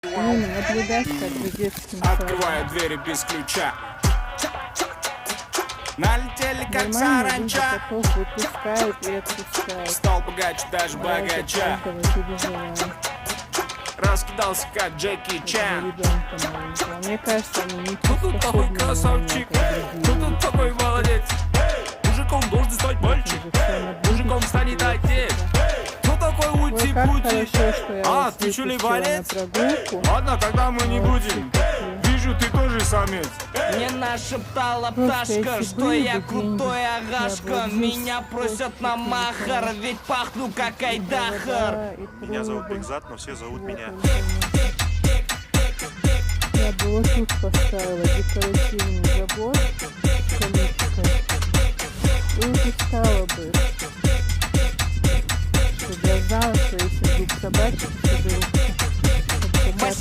Наблюдать, как за детским Открываю двери без ключа. Налетели как саранча. Выпускает и отпускает. Стал богаче, даже богача. Раскидался как Джеки Чан. Мне кажется, они не Кто тут такой красавчик? Кто тут такой молодец? Мужиком должен стать мальчик. Мужиком станет отец. Кто такой ути-пути? А, ты что ли болец? Ладно, тогда мы не будем. Вижу, ты тоже самец. Мне нашептала пташка, что я крутой агашка. Меня просят на махар, ведь пахну как айдахар. Меня зовут Бекзат, но все зовут меня. Я бы вот тут поставила декоративный забор с калиткой. И утешала бы, чтобы я знала, что если вдруг собачек